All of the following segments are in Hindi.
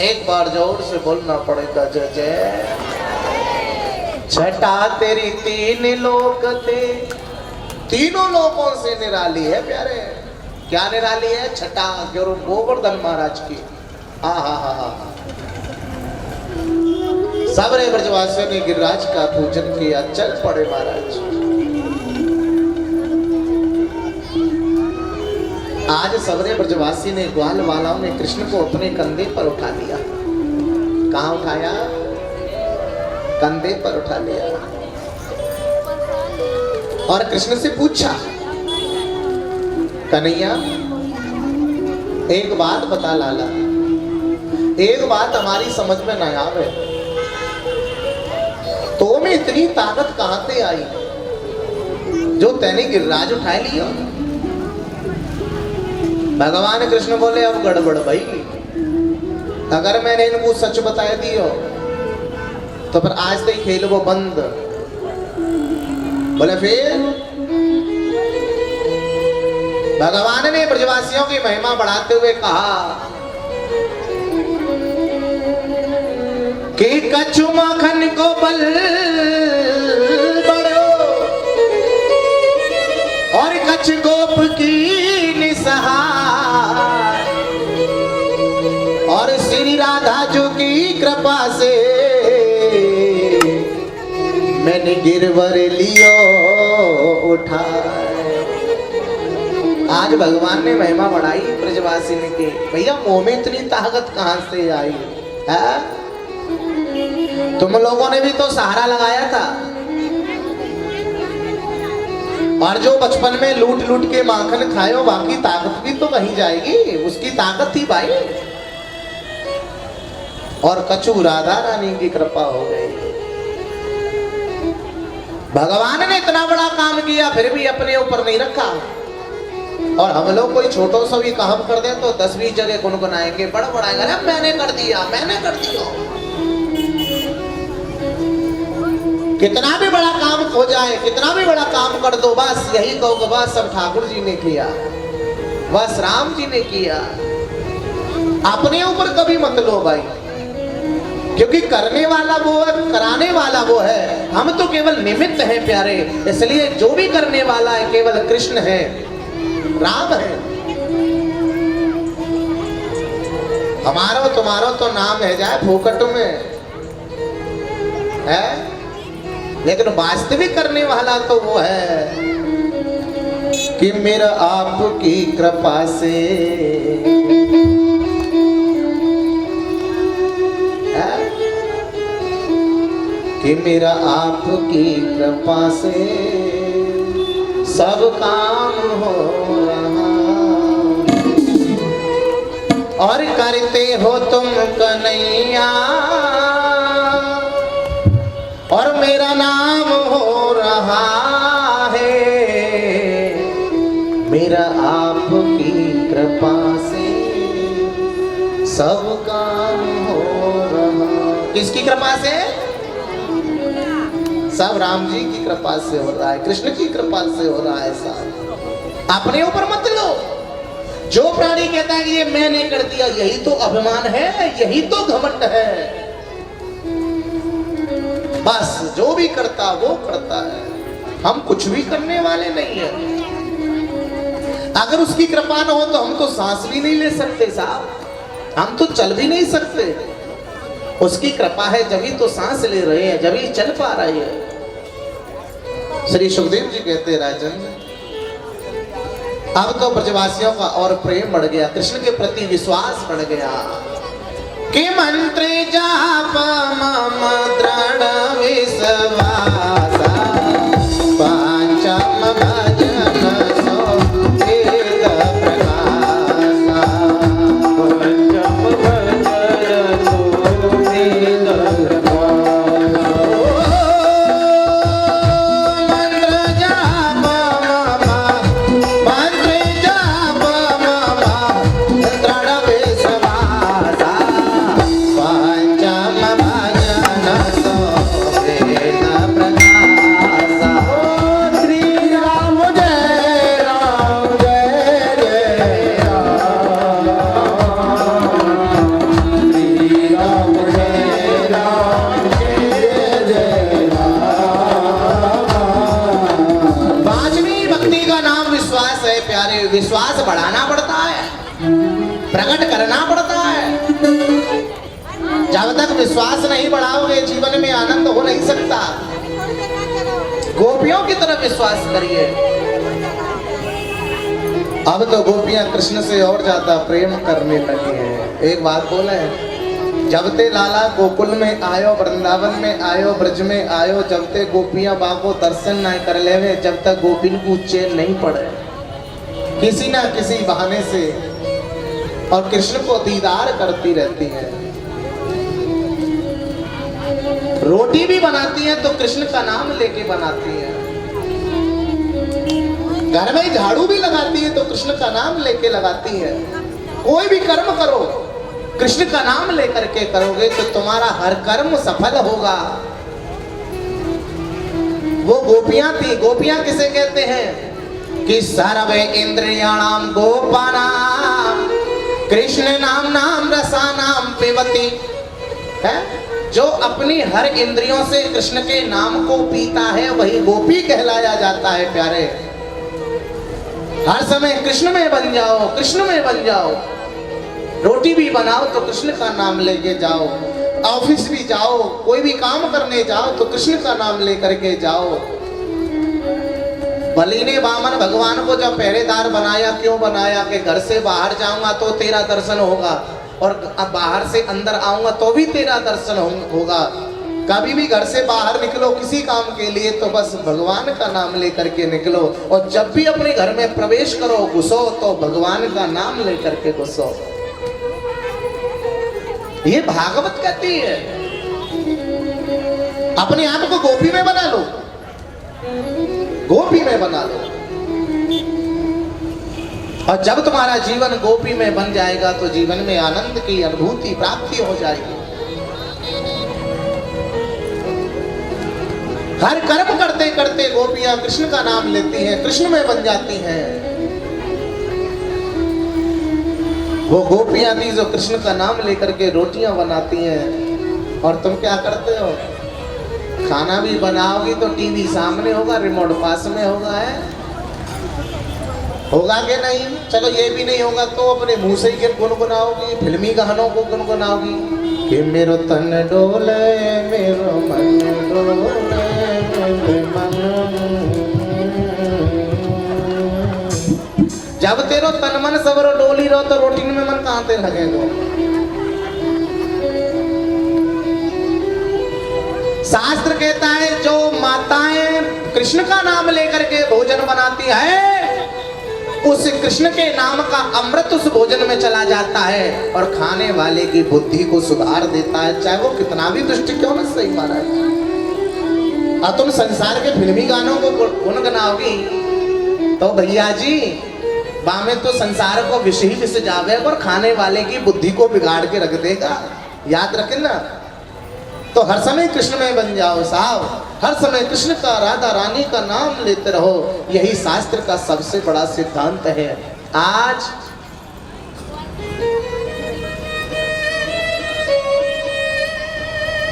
एक बार जोर से बोलना पड़ेगा जय जय। छटा तेरी तीन लोक थे, तीनों लोकों से निराली है प्यारे। क्या निराली है? छटा गुरु गोवर्धन महाराज की। हा हा हा हा। सबरे ब्रजवासियों ने गिरिराज का पूजन किया। चल पड़े महाराज। आज सबरे ब्रजवासी ने, ग्वाल वालाओं ने कृष्ण को अपने कंधे पर उठा लिया। कहाँ उठाया? कंधे पर उठा लिया। और कृष्ण से पूछा, कन्हैया एक बात बता लाला, एक बात हमारी समझ में न आवे, तो में इतनी ताकत कहां से आई जो तैने गिरिराज उठा लिया? भगवान कृष्ण बोले, अब गड़बड़ भाई, अगर मैंने इनको सच बता दियो तो फिर आज तक खेल वो बंद। बोले फिर? भगवान ने ब्रजवासियों की महिमा बढ़ाते हुए कहा कि कछु माखन को बल बड़ो और कछ गोप की निसहार, और श्री राधा जो की कृपा से मैंने गिरवर लियो उठाए। आज भगवान ने महिमा बढ़ाई ब्रजवासी ने की। भैया मुंह में इतनी ताकत कहां से आई है? तुम लोगों ने भी तो सहारा लगाया था, और जो बचपन में लूट लूट के माखन खायो, बाकी ताकत भी तो कहीं जाएगी। उसकी ताकत थी भाई। और कछु राधा रानी की कृपा हो गई। भगवान ने इतना बड़ा काम किया फिर भी अपने ऊपर नहीं रखा। और हम लोग कोई छोटो सा भी काम कर दे तो 10-20 जगह गुनगुनाएंगे, बड़बड़ाएंगे, अरे मैंने कर दिया, मैंने कर दिया। कितना भी बड़ा काम हो जाए, कितना भी बड़ा काम कर दो, बस यही कहो बस सब ठाकुर जी ने किया, बस राम जी ने किया। अपने ऊपर कभी मत लो भाई, क्योंकि करने वाला वो है, कराने वाला वो है, हम तो केवल निमित्त हैं प्यारे। इसलिए जो भी करने वाला है केवल कृष्ण है, राम है। हमारो तुम्हारो तो नाम है जाए फोकट में है, लेकिन वास्तविक करने वाला तो वो है कि मेरा आपकी कृपा से है, कि मेरा आपकी कृपा से सब काम हो रहा, और करते हो तुम कन्हैया, और मेरा नाम हो रहा है। मेरा आपकी कृपा से सब काम हो रहा। किसकी कृपा से? सब राम जी की कृपा से हो रहा है, कृष्ण की कृपा से हो रहा है। साहब अपने ऊपर मत लो। जो प्राणी कहता है कि ये मैंने कर दिया, यही तो अभिमान है, यही तो घमंड है। बस जो भी करता वो करता है, हम कुछ भी करने वाले नहीं है। अगर उसकी कृपा न हो तो हम तो सांस भी नहीं ले सकते साहब, हम तो चल भी नहीं सकते। उसकी कृपा है जभी तो सांस ले रहे हैं, जभी चल पा रहे हैं। श्री सुखदेव जी कहते हैं, राजन अब तो ब्रजवासियों का और प्रेम बढ़ गया, कृष्ण के प्रति विश्वास बढ़ गया कि मंत्र जाप मम दृढ़ विश्वास, पांचम भजन सो वेद प्रकाश, पंचम भजन सो वेद प्रकाश। मंत्र जाप मम दृढ़ विश्वास, पंचम भजन सो वेद प्रकाश। करना पड़ता है। जब तक विश्वास नहीं बढ़ाओगे जीवन में आनंद हो नहीं सकता। गोपियों की तरफ विश्वास करिए। अब तो गोपियां कृष्ण से और ज्यादा प्रेम करने लगी हैं। एक बात बोले, जब ते लाला गोकुल में आयो, वृंदावन में आयो, ब्रज में आयो, जब ते गोपियां बागो दर्शन न कर लेवे, जब तक गोपिन को चैन नहीं पड़े किसी ना किसी बहाने से, और कृष्ण को दीदार करती रहती है। रोटी भी बनाती है तो कृष्ण का नाम लेके बनाती है। घर में झाड़ू भी लगाती है तो कृष्ण का नाम लेके लगाती है। कोई भी कर्म करो कृष्ण का नाम लेकर के करोगे तो तुम्हारा हर कर्म सफल होगा। वो गोपियां थी। गोपियां किसे कहते हैं कि सर्वे इंद्रियाणाम गोपानाम कृष्ण नाम नाम रसानाम पिबती है। जो अपनी हर इंद्रियों से कृष्ण के नाम को पीता है वही गोपी कहलाया जाता है। प्यारे, हर समय कृष्ण में बन जाओ, कृष्ण में बन जाओ। रोटी भी बनाओ तो कृष्ण का नाम लेके जाओ, ऑफिस भी जाओ, कोई भी काम करने जाओ तो कृष्ण का नाम लेकर के जाओ। बलि ने वामन भगवान को जब पहरेदार बनाया, क्यों बनाया कि घर से बाहर जाऊंगा तो तेरा दर्शन होगा, और अब बाहर से अंदर आऊंगा तो भी तेरा दर्शन होगा। कभी भी घर से बाहर निकलो किसी काम के लिए तो बस भगवान का नाम लेकर के निकलो, और जब भी अपने घर में प्रवेश करो घुसो तो भगवान का नाम लेकर के घुसो। ये भागवत कहती है। अपने आप को गोपी में बना लो, गोपी में बना लो, और जब तुम्हारा जीवन गोपी में बन जाएगा तो जीवन में आनंद की अनुभूति प्राप्ति हो जाएगी। हर कर्म करते करते गोपियां कृष्ण का नाम लेती हैं, कृष्ण में बन जाती हैं। वो गोपियां थी जो कृष्ण का नाम लेकर के रोटियां बनाती हैं, और तुम क्या करते हो? खाना भी बनाओगी तो टीवी सामने होगा, रिमोट पास में होगा, है होगा कि नहीं? चलो ये भी नहीं होगा तो अपने मुंह से ही गुनगुनाओगी, फिल्मी गानों को गुनगुनाओगी कि मेरो तन डोले मेरो मन डोले मेरे मन। जब तेरो तन मन सवरो डोली रहो तो रोटी में मन कहां ते लगेगा? शास्त्र कहता है जो माताएं कृष्ण का नाम लेकर के भोजन बनाती है उस कृष्ण के नाम का अमृत उस भोजन में चला जाता है और खाने वाले की बुद्धि को सुधार देता है, चाहे वो कितना भी दुष्ट क्यों न सही माना है। और तुम संसार के फिल्मी गानों को गुनगुनाओगी तो भैया जी बामे तो संसार को विष ही विष जावे और खाने वाले की बुद्धि को बिगाड़ के रख देगा। याद रखें ना। तो हर समय कृष्ण में बन जाओ साहब, हर समय कृष्ण का राधा रानी का नाम लेते रहो। यही शास्त्र का सबसे बड़ा सिद्धांत है। आज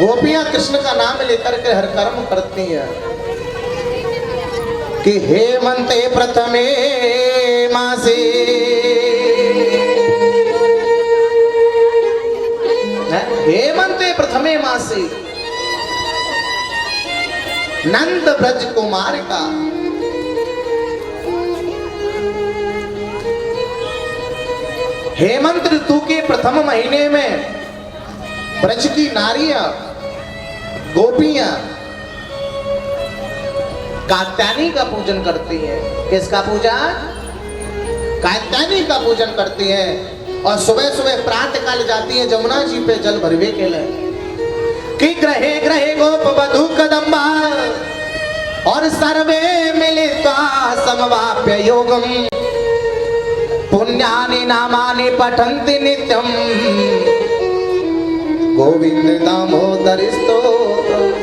गोपियां कृष्ण का नाम लेकर के हर कर्म करती हैं कि हेमंते प्रथमे मासे हेमंते प्रथमे मासे नंद ब्रज कुमार का हेमंत ऋतु के प्रथम महीने में ब्रज की नारियां गोपियां कात्यायनी का पूजन करती हैं। किसका पूजन? कात्यायनी का पूजन करती हैं। और सुबह सुबह प्रातः काल जाती है यमुना जी पे जल भरवे के लिए कि ग्रहे ग्रहे गोप वधू कदम्बा और सर्वे मिलित्वा समवाप्य योगम पुण्यानि नामानि पठन्ति नित्यम गोविंद दामोदर स्तोत्रम।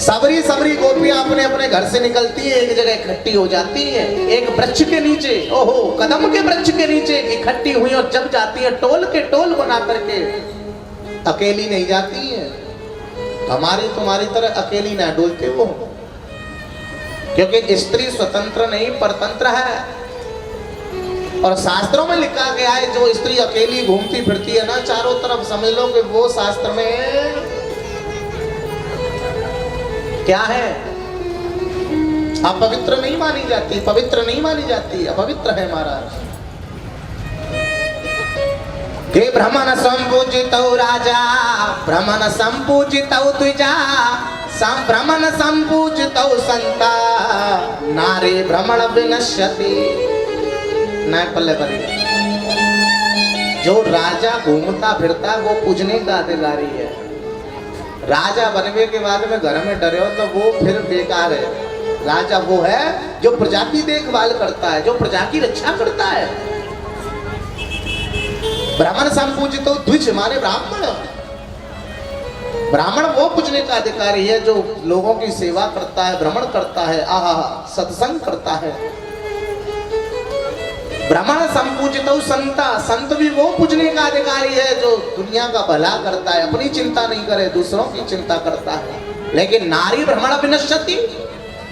सबरी सबरी गोपियां अपने अपने घर से निकलती है, एक जगह इकट्ठी हो जाती है, एक वृक्ष के नीचे, ओहो कदम के वृक्ष के नीचे इकट्ठी हुई, और जब जाती है टोल के टोल बना करके। अकेली नहीं जाती है, हमारी तुम्हारी तरह अकेली ना डोलते वो, क्योंकि स्त्री स्वतंत्र नहीं परतंत्र है। और शास्त्रों में लिखा गया है जो स्त्री अकेली घूमती फिरती है ना चारों तरफ, समझ लो कि वो शास्त्र में क्या है, अपवित्र नहीं मानी जाती, पवित्र नहीं मानी जाती, अपवित्र है महाराज। के ब्रह्मण संपूजितौ राजा, ब्रह्मण संपूजितौ द्विजा, ब्रह्मण संपूजितौ संता, नारी भ्रमण विनश्यति। नए पल्ले पर जो राजा घूमता फिरता वो पूजने का अधिकारी है। राजा बनने के बाद में घर में डरे हो तो वो फिर बेकार है। राजा वो है जो प्रजा की देखभाल करता है, जो प्रजा की रक्षा करता है। ब्राह्मण संपूजित तो द्विज माने ब्राह्मण, ब्राह्मण वो पूजने का अधिकारी है जो लोगों की सेवा करता है, भ्रमण करता है, आहा सत्संग करता है। ब्राह्मण संपूजित संता, संत भी वो पूजने का अधिकारी है जो दुनिया का भला करता है, अपनी चिंता नहीं करे, दूसरों की चिंता करता है। लेकिन नारी भ्रमण विनश्यति,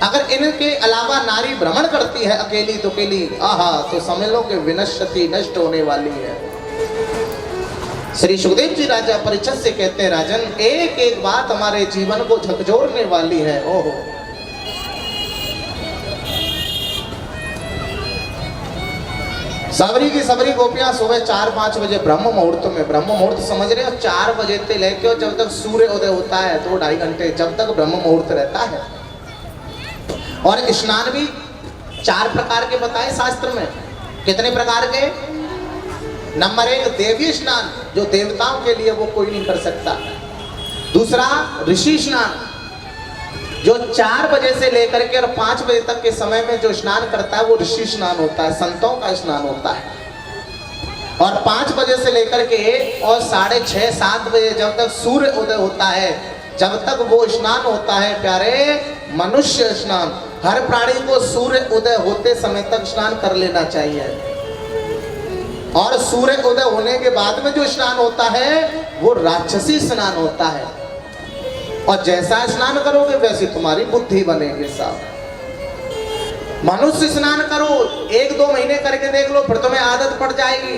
अगर इनके अलावा नारी भ्रमण करती है अकेली तो अकेली, आहा तो समझ लो कि विनश्यति नष्ट होने वाली है। श्री सुखदेव जी राजा परीक्षित से कहते हैं, राजन एक एक बात हमारे जीवन को झकझोरने वाली है। ओहो, सबरी की सबरी गोपियां सुबह 4-5 बजे ब्रह्म मुहूर्त में, ब्रह्म मुहूर्त समझ रहे हो 4 बजे से लेके जब तक सूर्य उदय होता है 2-2.5 घंटे जब तक ब्रह्म मुहूर्त रहता है। और स्नान भी 4 प्रकार के बताए शास्त्र में। कितने प्रकार के? नंबर 1 देवी स्नान, जो देवताओं के लिए वो कोई नहीं कर सकता। दूसरा ऋषि स्नान, जो 4 बजे से लेकर के और 5 बजे तक के समय में जो स्नान करता है वो ऋषि स्नान होता है, संतों का स्नान होता है। और 5 बजे से लेकर के और 6:30-7 बजे जब तक सूर्य उदय होता है जब तक वो स्नान होता है प्यारे मनुष्य स्नान। हर प्राणी को सूर्य उदय होते समय तक स्नान कर लेना चाहिए। और सूर्य उदय होने के बाद में जो स्नान होता है वो राक्षसी स्नान होता है। और जैसा स्नान करोगे वैसी तुम्हारी बुद्धि बनेगी साहब। मनुष्य स्नान करो 1-2 महीने करके देख लो, फिर तुम्हें आदत पड़ जाएगी।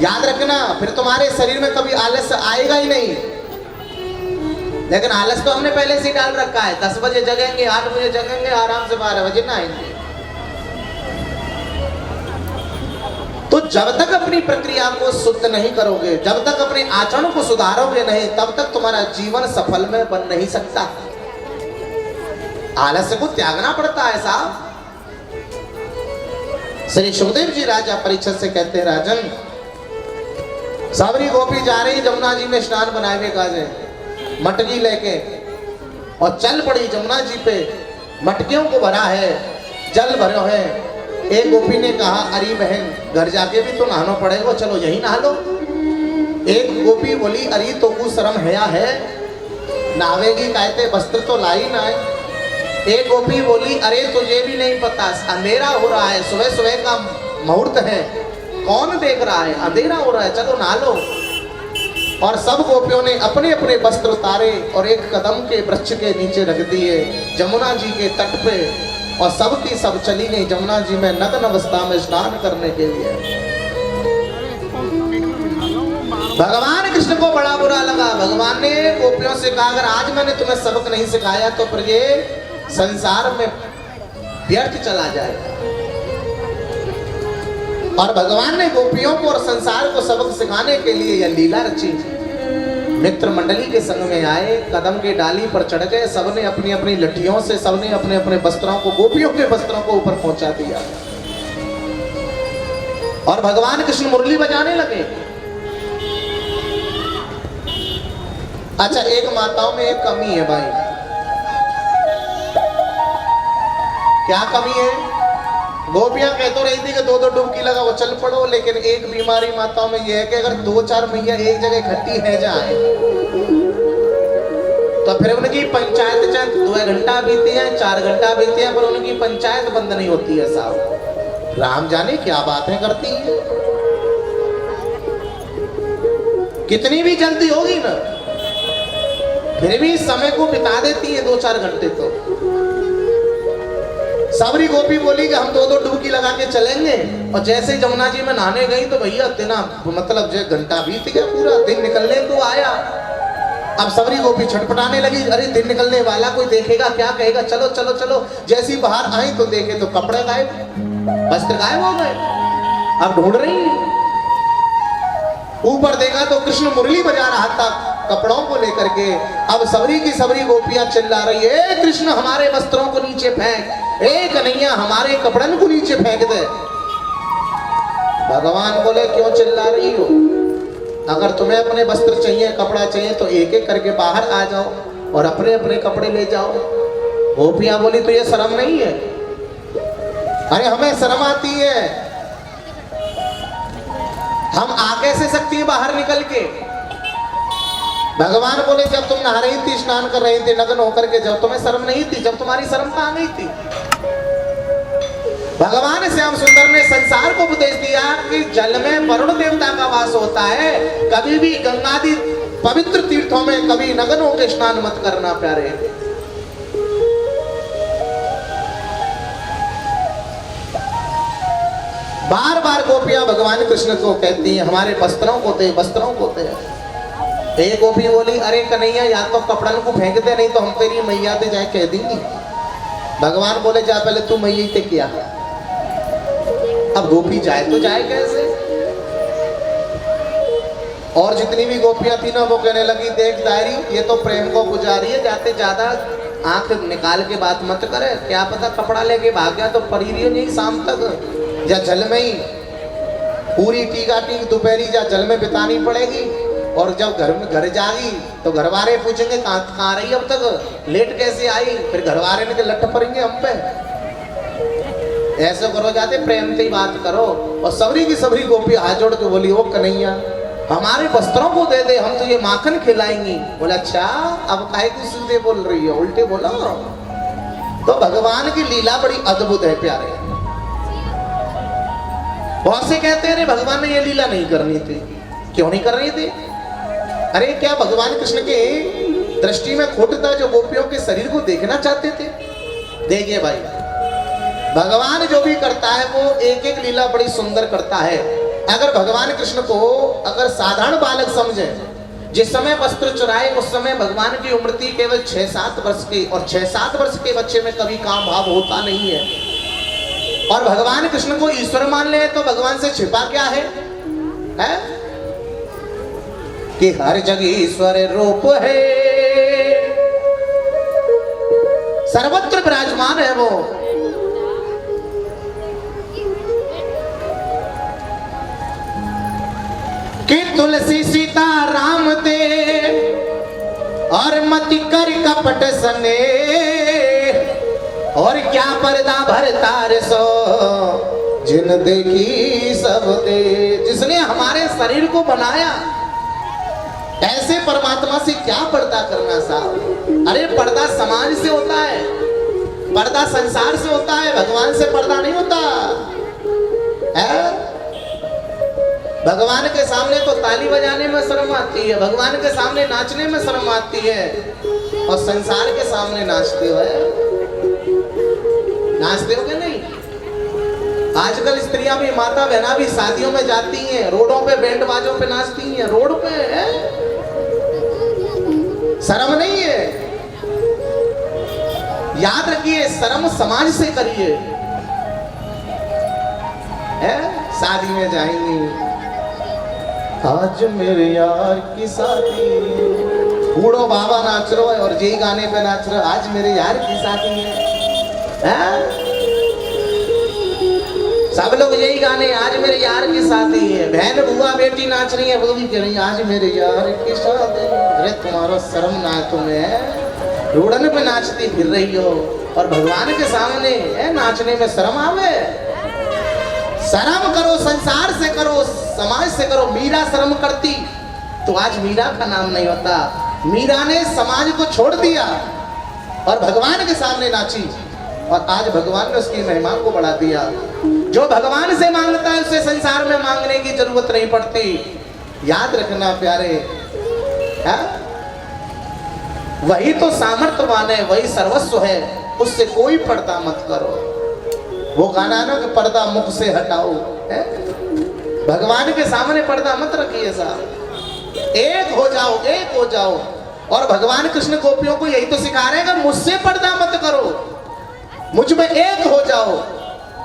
याद रखना, फिर तुम्हारे शरीर में कभी आलस आएगा ही नहीं। लेकिन आलस तो हमने पहले से डाल रखा है। 10 बजे जगेंगे, 8 बजे जगेंगे, आराम से 12 बजे नहाएंगे। तो जब तक अपनी प्रक्रिया को शुद्ध नहीं करोगे, जब तक अपने आचरण को सुधारोगे नहीं, तब तक तुम्हारा जीवन सफल में बन नहीं सकता। आलस्य को त्यागना पड़ता है साहब। श्री सुखदेव जी राजा परीक्षित से कहते हैं, राजन सावरी गोपी जा रही जमुना जी में स्नान बनाए काजे, मटकी लेके और चल पड़ी जमुना जी पे। मटकियों को भरा है, जल भरो है। एक गोपी ने कहा, अरे बहन घर जाके भी तो नहाना पड़ेगा, चलो यही नहा लो। एक गोपी बोली, अरे तो कुछ शर्म है, नहावेगी कहते वस्त्र तो लाई ना है। एक गोपी बोली, अरे तुझे भी नहीं पता अंधेरा हो रहा है, सुबह सुबह का मुहूर्त है, कौन देख रहा है, अंधेरा हो रहा है, चलो नहा लो। और सब गोपियों ने अपने अपने वस्त्र उतारे और एक कदम के वृक्ष के नीचे रख दिए जमुना जी के तट पे। और सब की सब चली गई जमुना जी में नग्न अवस्था में स्नान करने के लिए। भगवान कृष्ण को बड़ा बुरा लगा। भगवान ने गोपियों से कहा, अगर आज मैंने तुम्हें सबक नहीं सिखाया तो फिर ये संसार में व्यर्थ चला जाएगा। और भगवान ने गोपियों को और संसार को सबक सिखाने के लिए यह लीला रची। मित्र मंडली के संग में आए, कदम के डाली पर चढ़ गए, सबने अपनी अपनी लठियों से, सबने अपने अपने वस्त्रों को, गोपियों के वस्त्रों को ऊपर पहुंचा दिया। और भगवान कृष्ण मुरली बजाने लगे। अच्छा, एक माताओं में एक कमी है भाई। क्या कमी है? गोपियां कह तो रही थी कि 2-2 डुबकी लगाओ चल पड़ो, लेकिन एक बीमारी माताओं में यह है कि अगर 2-4 मैया एक जगह इकट्ठी है जाए तो फिर उनकी पंचायत चाहे 2 घंटा बीती है, 4 घंटा बीती है, पर उनकी पंचायत बंद नहीं होती है साहब। राम जाने क्या बातें करती है। कितनी भी जल्दी होगी ना, फिर भी समय को बिता देती है 2-4 घंटे। तो सबरी गोपी बोली कि हम दो दो डुबकी लगा के चलेंगे, और जैसे ही जमुना जी में नहाने गई तो भैया इतना मतलब जो घंटा बीत गया, पूरा दिन निकलने को आया। अब सबरी गोपी छटपटाने लगी, अरे दिन निकलने वाला, कोई देखेगा क्या कहेगा, चलो चलो चलो। जैसी बाहर आई तो देखे तो कपड़े गायब, वस्त्र गायब हो गए। अब ढूंढ रही है, ऊपर देखा तो कृष्ण मुरली बजा रहा था कपड़ों को लेकर के। अब सबरी की सबरी गोपियां चिल्ला रही है, कृष्ण हमारे वस्त्रों को नीचे फेंक, ए कन्हैया हमारे कपड़न को नीचे फेंक दे। भगवान बोले क्यों चिल्ला रही हो, अगर तुम्हें अपने वस्त्र चाहिए, कपड़ा चाहिए तो एक एक करके बाहर आ जाओ और अपने अपने कपड़े ले जाओ। गोपियां बोली तो ये शर्म नहीं है? अरे हमें शर्म आती है, हम आ कैसे सकती है बाहर निकल के। भगवान बोले जब तुम नहा रही थी, स्नान कर रही थी नग्न होकर के, जब तुम्हें शर्म नहीं थी, जब तुम्हारी शर्म कहां गई थी। भगवान श्याम सुंदर ने संसार को उपदेश दिया कि जल में वरुण देवता का वास होता है, कभी भी गंगादि पवित्र तीर्थों में कभी नग्न होकर स्नान मत करना प्यारे। बार बार गोपियां भगवान कृष्ण को कहती हैं हमारे वस्त्रों को दे, वस्त्रों को दे। एक गोपी बोली अरे कन्हैया या तो कपड़न को फेंक दे, नहीं तो हम तेरी मैया से जाए कह देंगी। भगवान बोले जा पहले तू मैया से किया। अब गोपी जाए तो जाए कैसे। और जितनी भी गोपियां थी ना वो कहने लगी देख दायरी ये तो प्रेम को गुजारी है, जाते ज्यादा आंख निकाल के बात मत करे, क्या पता कपड़ा लेके भाग गया तो पड़ी रही नहीं शाम तक, या जल में ही पूरी टीका टीक दोपहरी या जल में बितानी पड़ेगी। और जब घर जागी तो घर वाले पूछेंगे कहाँ रही अब तक, लेट कैसे आई, फिर घर वाले ने लट पड़ेंगे हम पे। ऐसे करो जाते प्रेम से ही बात करो। और सबरी की सबरी गोपी हाथ जोड़ के बोली ओ कन्हैया हमारे वस्त्रों को दे दे, हम तुझे माखन खिलाएंगी। बोला अच्छा अब काहे को सीधे बोल रही है, उल्टे बोला। तो भगवान की लीला बड़ी अद्भुत है प्यारे। बहुत से कहते हैं अरे भगवान ने ये लीला नहीं करनी थी, क्यों नहीं कर रही थी। अरे क्या भगवान कृष्ण के दृष्टि में खोट था जो गोपियों के शरीर को देखना चाहते थे। देखिए भाई भगवान जो भी करता है वो एक एक लीला बड़ी सुंदर करता है। अगर भगवान कृष्ण को अगर साधारण बालक समझे, जिस समय वस्त्र चुराए उस समय भगवान की उम्र थी केवल 6-7 वर्ष की, और 6-7 वर्ष के बच्चे में कभी काम भाव होता नहीं है। और भगवान कृष्ण को ईश्वर मान ले तो भगवान से छिपा क्या है, कि हर जगह ईश्वर रूप है, सर्वत्र विराजमान है वो। कि तुलसी सीता राम दे और मति कर कपट सने, और क्या पर्दा भरतार सो जिन देखी सब दे। जिसने हमारे शरीर को बनाया ऐसे परमात्मा से क्या पर्दा करना साहब। अरे पर्दा समाज से होता है, पर्दा संसार से होता है, भगवान से पर्दा नहीं होता है। भगवान के सामने तो ताली बजाने में शर्म आती है, भगवान के सामने नाचने में शर्म आती है, और संसार के सामने नाचते हो, नाचते हो क्या नहीं। आजकल स्त्रियां भी माता बहना भी शादियों में जाती हैं, रोडों पे बैंड बाजों पे नाचती हैं, रोड पे है, शर्म नहीं है। याद रखिए शर्म समाज से करिए। शादी में जाएंगी आज मेरे यार की शादी, बूढ़ो बाबा नाच रहे है और यही गाने पे नाच रहे आज मेरे यार की शादी है। सब लोग यही गाने आज मेरे यार की शादी है, बहन बुआ बेटी नाच रही है वो भी कह रही आज मेरे यार की शादी। अरे तुम्हारा शर्म ना है, तुम्हें रोडन पे नाचती फिर रही हो और भगवान के सामने है नाचने में शर्म आवे। शर्म करो, संसार से करो, समाज से करो। मीरा शर्म करती तो आज मीरा का नाम नहीं होता। मीरा ने समाज को छोड़ दिया और भगवान के सामने नाची और आज भगवान ने उसकी महिमा को बढ़ा दिया। जो भगवान से मांगता है उसे संसार में मांगने की जरूरत नहीं पड़ती। याद रखना प्यारे, है? वही तो सामर्थ्यवान है, वही सर्वस्व है, उससे कोई पर्दा मत करो। वो गाना है ना कि पर्दा मुख से हटाओ, है? भगवान के सामने पर्दा मत रखिए साहब, एक हो जाओ, एक हो जाओ। और भगवान कृष्ण गोपियों को यही तो सिखा रहे हैं कि मुझसे पर्दा मत करो, मुझ में एक हो जाओ।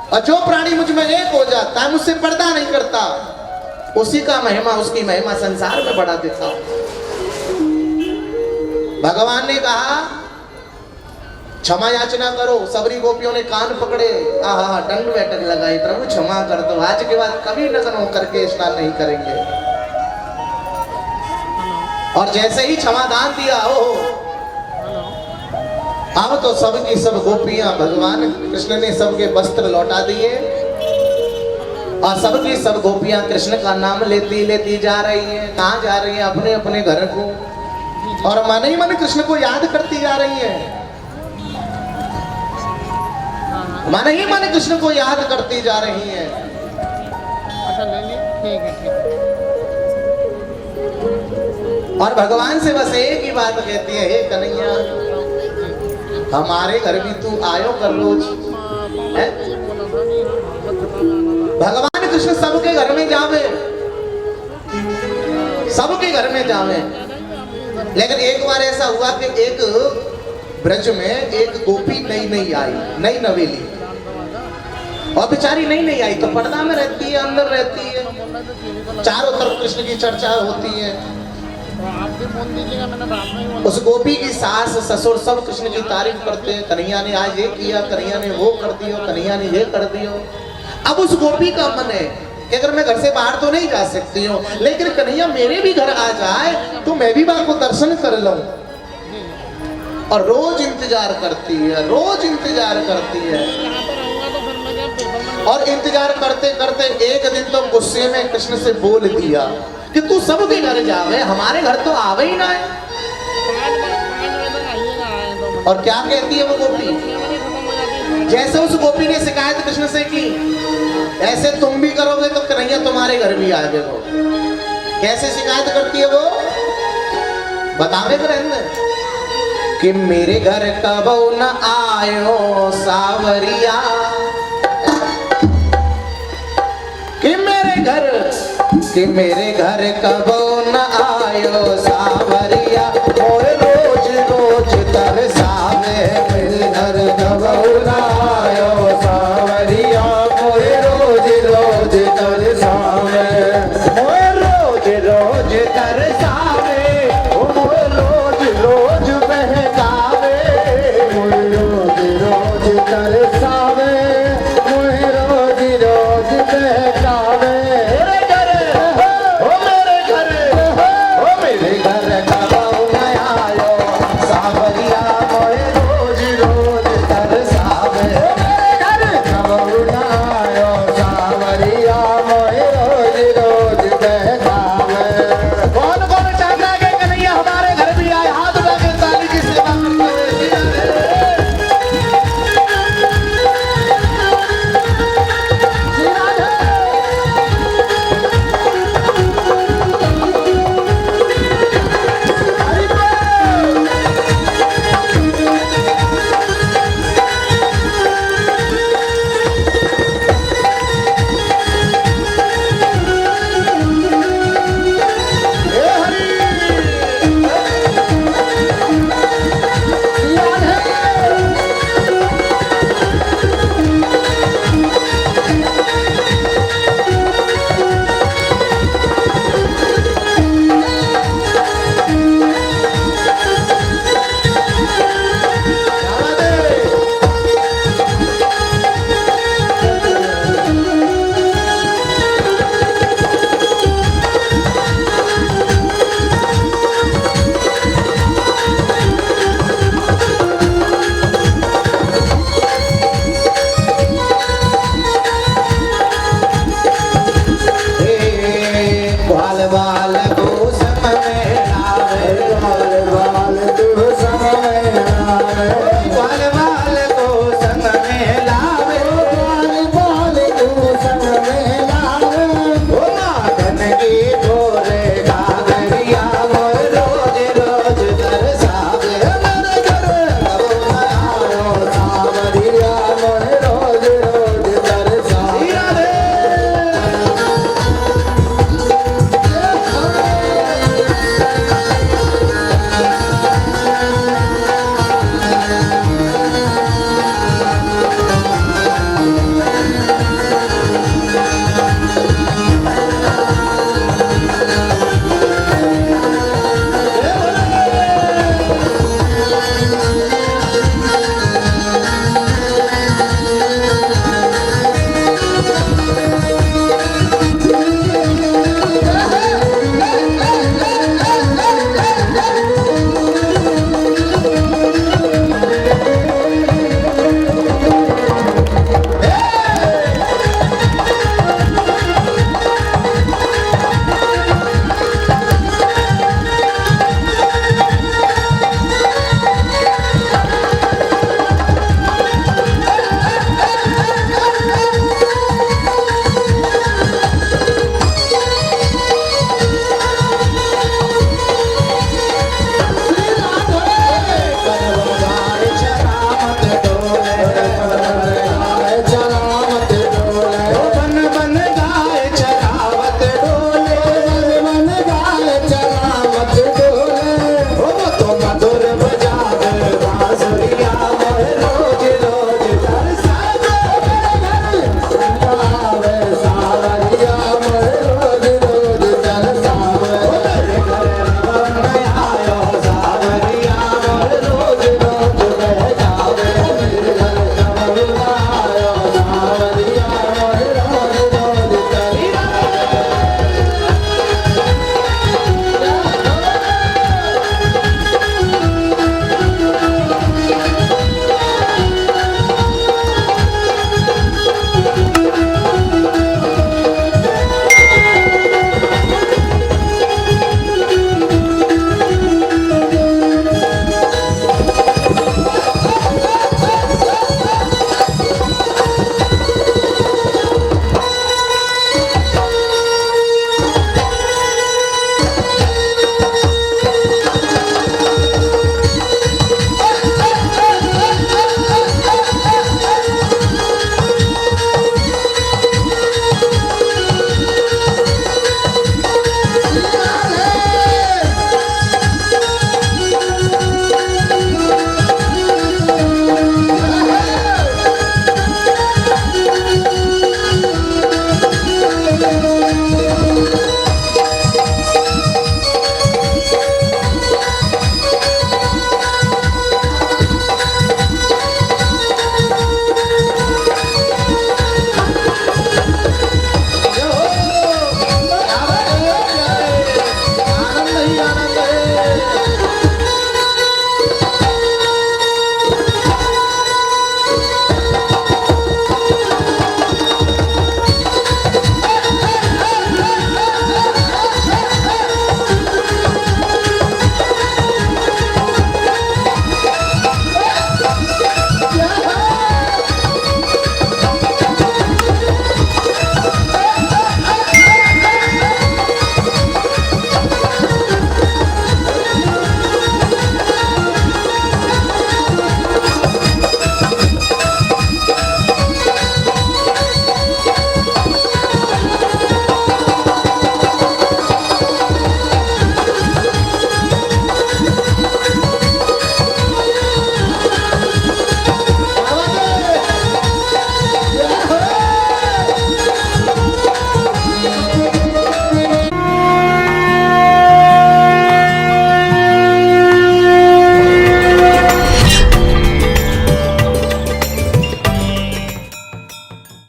और जो प्राणी मुझ में एक हो जाता है, मुझसे पर्दा नहीं करता, उसी का महिमा, उसकी महिमा संसार में बढ़ा देता हूं। भगवान ने कहा क्षमा याचना करो, सबरी गोपियों ने कान पकड़े, आहा दंड बैठक लगाई, प्रभु क्षमा कर दो, आज के बाद कभी नग्न होकर के स्नान नहीं करेंगे। और जैसे ही क्षमादान दिया, अब तो सबकी सब गोपियां, भगवान कृष्ण ने सबके वस्त्र लौटा दिए और सबकी सब गोपियां कृष्ण का नाम लेती लेती जा रही हैं। कहाँ जा रही हैं? अपने अपने घर को, और मन ही मन कृष्ण को याद करती जा रही हैं, मन ही मन कृष्ण को याद करती जा रही हैं। और भगवान से बस एक ही बात कहती है, हे कन्हैया हमारे घर भी तू आयो कर रोज, है? भगवान कृष्ण सबके घर में जावे, सबके घर में जावे। लेकिन एक बार ऐसा हुआ कि एक ब्रज में एक गोपी नई नई आई, नई नवेली, और बेचारी नई नई आई तो पर्दा में रहती है, अंदर रहती है, चारों तरफ कृष्ण की चर्चा होती है। उस गोपी की सास ससुर सब कृष्ण की तारीफ करते हैं, कन्हैया ने आज ये किया, कन्हैया ने वो कर दियो, कन्हैया ने ये कर दियो। अब उस गोपी का मन है कि अगर मैं घर से बाहर तो नहीं जा सकती हूँ, लेकिन कन्हैया मेरे भी घर आ जाए तो मैं भी मां को दर्शन कर लूं। और रोज इंतजार करती है, रोज इंतजार करती है। और इंतजार करते करते एक दिन तो गुस्से में कृष्ण से बोल दिया कि तू सबके घर जावे, हमारे घर तो आवे ही ना है। और क्या कहती है वो गोपी? जैसे उस गोपी ने शिकायत कृष्ण से की, ऐसे तुम भी करोगे तो कन्हैया तुम्हारे घर भी आएगा। वो कैसे शिकायत करती है वो? बतावे करेंगे कि मेरे घर कबो न आयो सावरिया, कि मेरे घर कबो न आयो सावरिया, मोर